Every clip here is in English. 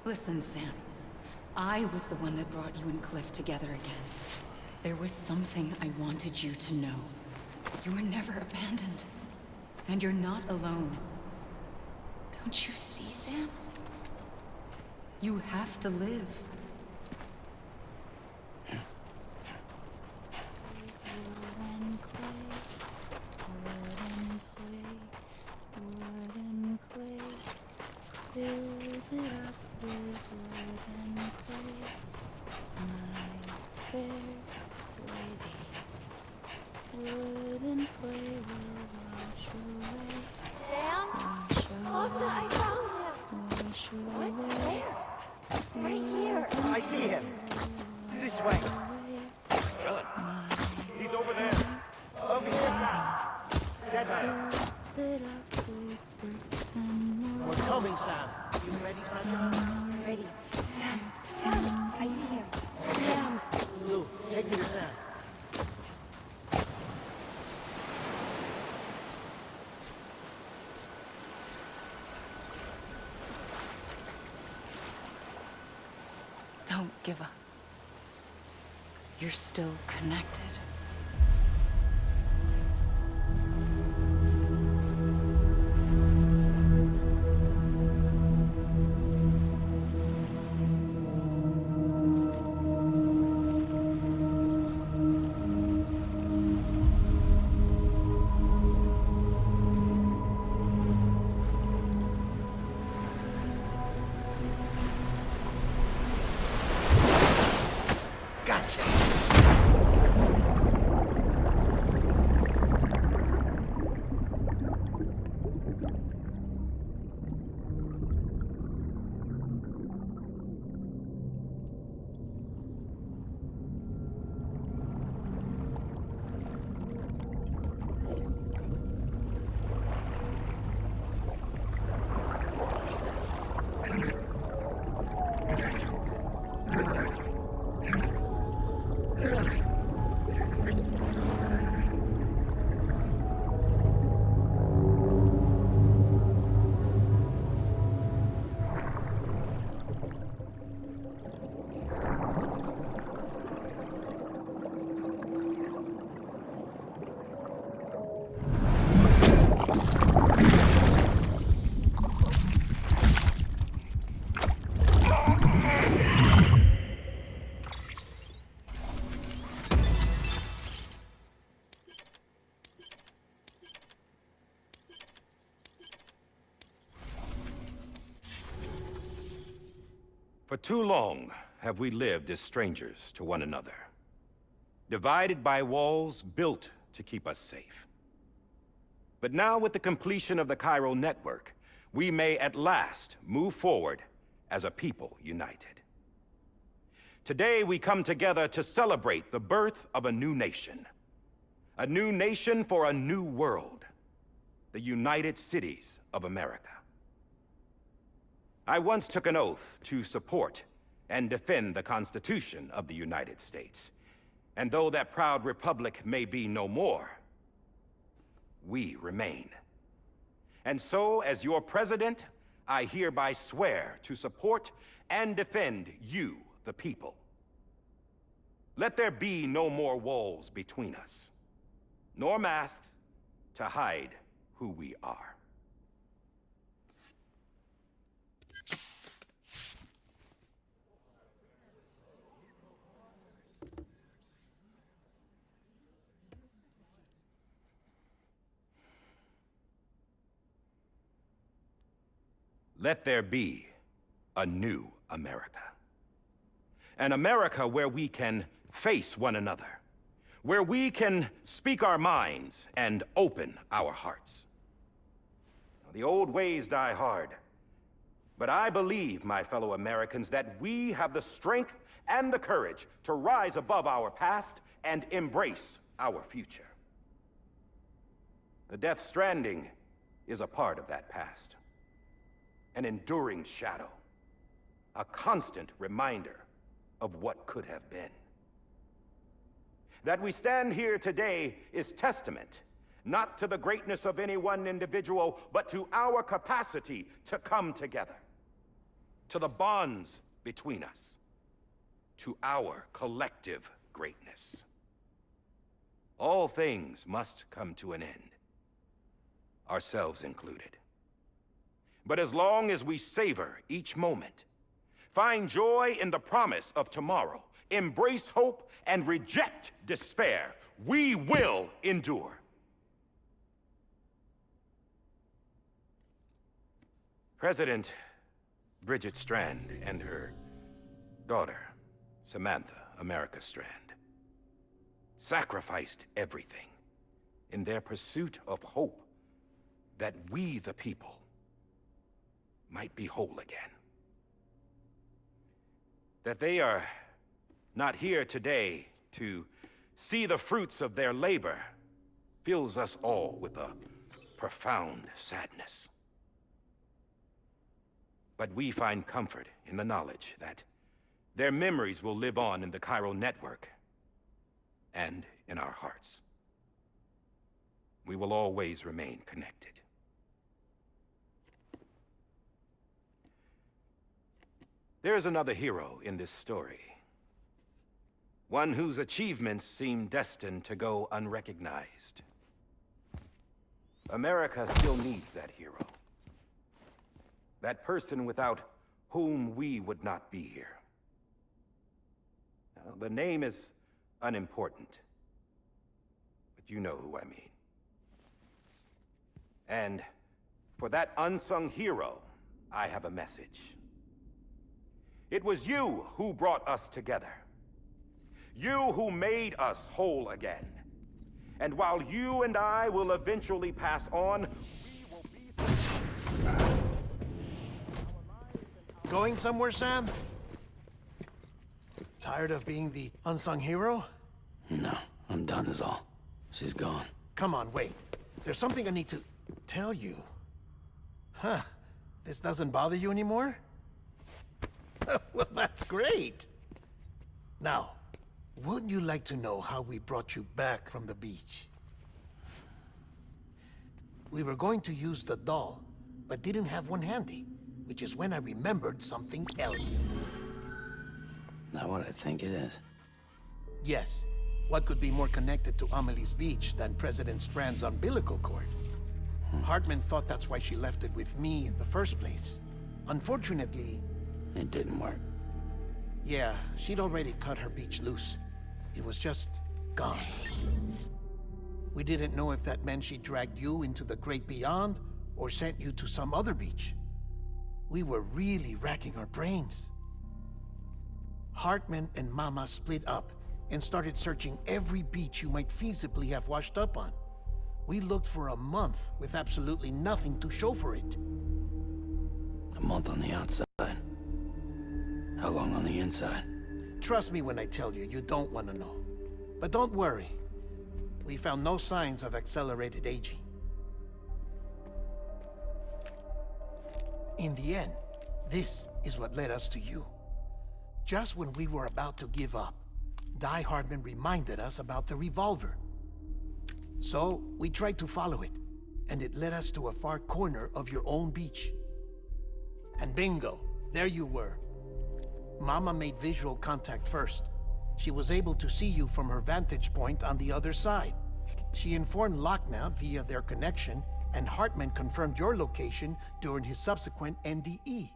Listen, Sam. I was the one that brought you and Cliff together again. There was something I wanted you to know. You were never abandoned. And you're not alone. Don't you see, Sam? You have to live. I see him. This way. Really? He's over there. Over here, Sam. Dead man. We're coming, Sam. You ready, Sandra? Ready. Sam, I see him. Sam. Lou, take me to Sam. Don't give up. You're still connected. For too long have we lived as strangers to one another, divided by walls built to keep us safe. But now, with the completion of the Cairo network, we may at last move forward as a people united. Today, we come together to celebrate the birth of a new nation for a new world, the United Cities of America. I once took an oath to support and defend the Constitution of the United States. And though that proud republic may be no more, we remain. And so, as your president, I hereby swear to support and defend you, the people. Let there be no more walls between us, nor masks to hide who we are. Let there be a new America. An America where we can face one another, where we can speak our minds and open our hearts. The old ways die hard, But I believe, my fellow Americans, that we have the strength and the courage to rise above our past and embrace our future. The Death Stranding is a part of that past. An enduring shadow. A constant reminder of what could have been. That we stand here today is testament, not to the greatness of any one individual, but to our capacity to come together. To the bonds between us. To our collective greatness. All things must come to an end. Ourselves included. But as long as we savor each moment, find joy in the promise of tomorrow, embrace hope, and reject despair, we will endure. President Bridget Strand and her daughter, Samantha America Strand, sacrificed everything in their pursuit of hope that we, the people, might be whole again. That they are not here today to see the fruits of their labor fills us all with a profound sadness. But we find comfort in the knowledge that their memories will live on in the chiral network and in our hearts. We will always remain connected. There is another hero in this story. One whose achievements seem destined to go unrecognized. America still needs that hero. That person without whom we would not be here. Now, the name is unimportant, but you know who I mean. And for that unsung hero, I have a message. It was you who brought us together. You who made us whole again. And while you and I will eventually pass on, we will be... Going somewhere, Sam? Tired of being the unsung hero? No, I'm done is all. She's gone. Come on, wait. There's something I need to tell you. Huh. This doesn't bother you anymore? Well, that's great. Now, wouldn't you like to know how we brought you back from the beach? We were going to use the doll, but didn't have one handy, which is when I remembered something else. Not what I think it is. Yes. What could be more connected to Amelie's beach than President Strand's umbilical cord? Hartman thought that's why she left it with me in the first place. Unfortunately... It didn't work. Yeah, she'd already cut her beach loose. It was just gone. We didn't know if that meant she dragged you into the great beyond, or sent you to some other beach. We were really racking our brains. Hartman and Mama split up and started searching every beach you might feasibly have washed up on. We looked for a month with absolutely nothing to show for it. A month on the outside. How long on the inside? Trust me when I tell you, you don't want to know. But don't worry. We found no signs of accelerated aging. In the end, this is what led us to you. Just when we were about to give up, Die Hardman reminded us about the revolver. So, we tried to follow it, and it led us to a far corner of your own beach. And bingo, there you were. Mama made visual contact first. She was able to see you from her vantage point on the other side. She informed Lochner via their connection, and Hartman confirmed your location during his subsequent NDE.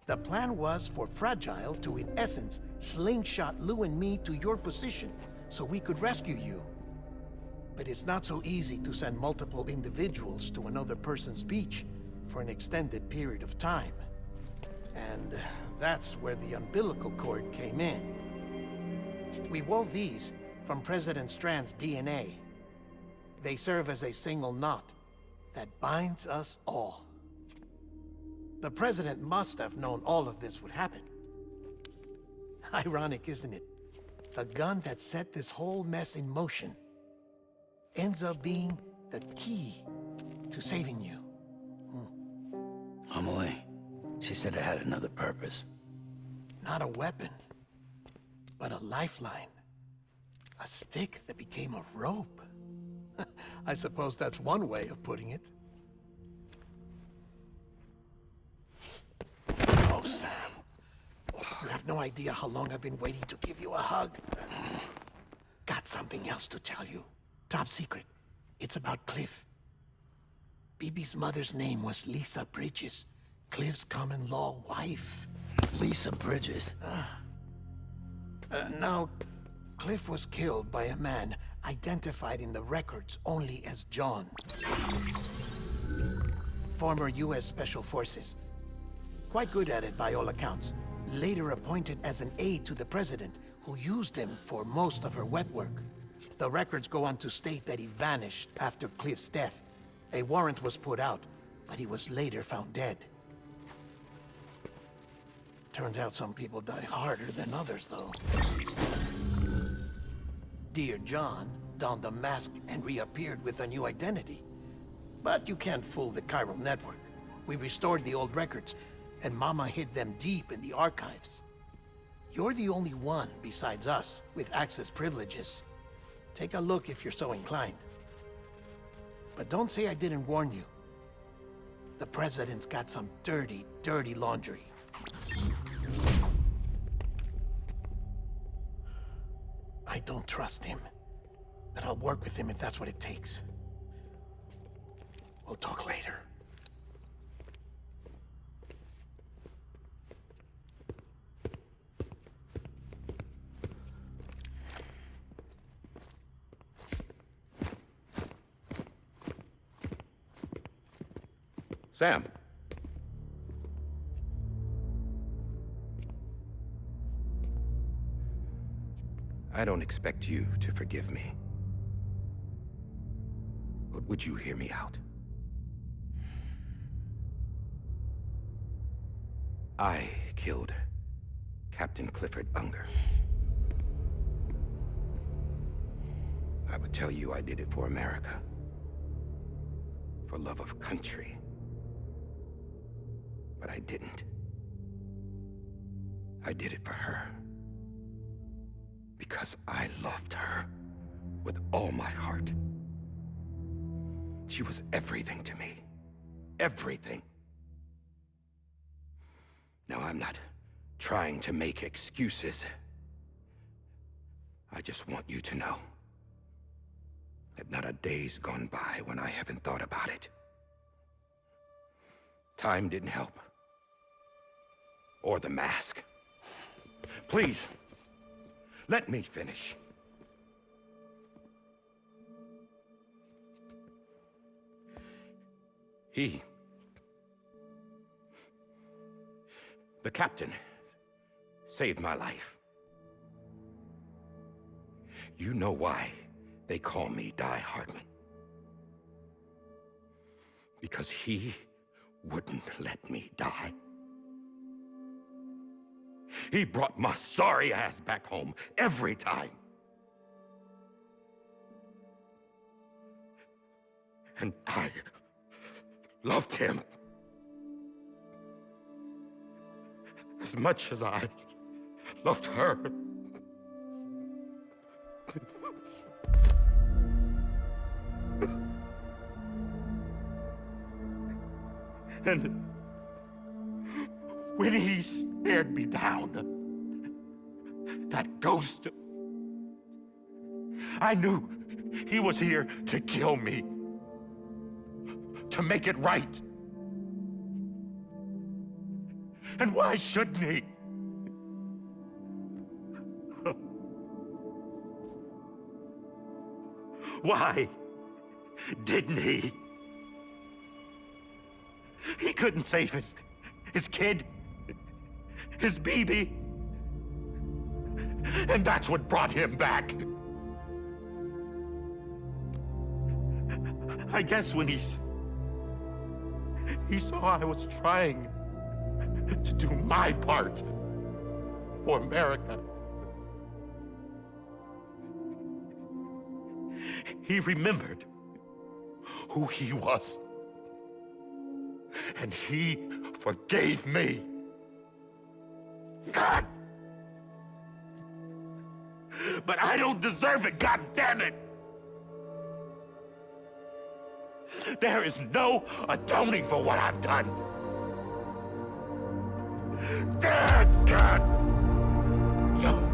The plan was for Fragile to, in essence, slingshot Lou and me to your position so we could rescue you. But it's not so easy to send multiple individuals to another person's beach for an extended period of time. And that's where the umbilical cord came in. We wove these from President Strand's DNA. They serve as a single knot that binds us all. The president must have known all of this would happen. Ironic, isn't it? The gun that set this whole mess in motion ends up being the key to saving you. Amelie, she said it had another purpose. Not a weapon, but a lifeline. A stick that became a rope. I suppose that's one way of putting it. Oh, Sam. You have no idea how long I've been waiting to give you a hug. Got something else to tell you. Top secret. It's about Cliff. BB's mother's name was Lisa Bridges, Cliff's common-law wife. Lisa Bridges? Now, Cliff was killed by a man identified in the records only as John. Former U.S. Special Forces. Quite good at it by all accounts. Later appointed as an aide to the president, who used him for most of her wet work. The records go on to state that he vanished after Cliff's death. A warrant was put out, but he was later found dead. Turned out some people die harder than others, though. Dear John donned a mask and reappeared with a new identity. But you can't fool the chiral network. We restored the old records, and Mama hid them deep in the archives. You're the only one, besides us, with access privileges. Take a look if you're so inclined. But don't say I didn't warn you. The president's got some dirty, dirty laundry. I don't trust him, but I'll work with him if that's what it takes. We'll talk later. Sam. I don't expect you to forgive me. But would you hear me out? I killed Captain Clifford Unger. I would tell you I did it for America. For love of country. But I didn't. I did it for her. Because I loved her with all my heart. She was everything to me. Everything. Now, I'm not trying to make excuses. I just want you to know that not a day's gone by when I haven't thought about it. Time didn't help. Or the mask. Please, let me finish. The captain, saved my life. You know why they call me Die Hardman. Because he wouldn't let me die. He brought my sorry ass back home every time. And I loved him as much as I loved her. And when he stared me down, that ghost, I knew he was here to kill me, to make it right. And why shouldn't he? Why didn't he? He couldn't save his kid, his baby. And that's what brought him back. I guess when he saw I was trying to do my part for America. He remembered who he was. And he forgave me. God! But I don't deserve it, God damn it! There is no atoning for what I've done. Dad, God! No.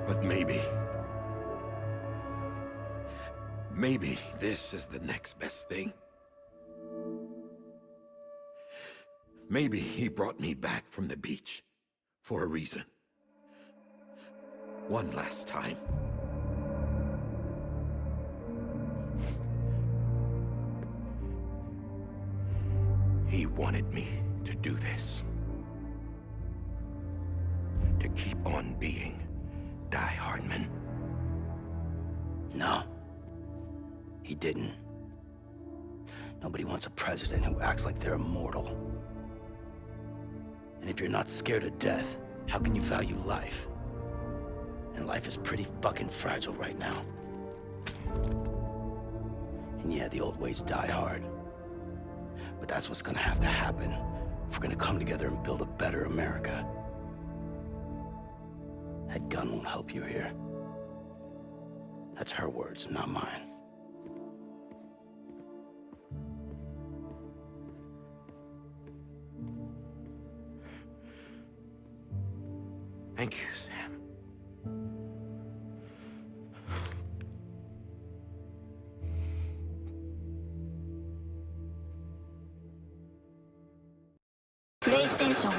But maybe this is the next best thing. Maybe he brought me back from the beach for a reason. One last time. He wanted me to do this. To keep on being Die Hardman. No. He didn't. Nobody wants a president who acts like they're immortal. And if you're not scared of death, how can you value life? And life is pretty fucking fragile right now. And yeah, the old ways die hard. But that's what's gonna have to happen if we're gonna come together and build a better America. That gun won't help you here. That's her words, not mine. Thank you, Sam. PlayStation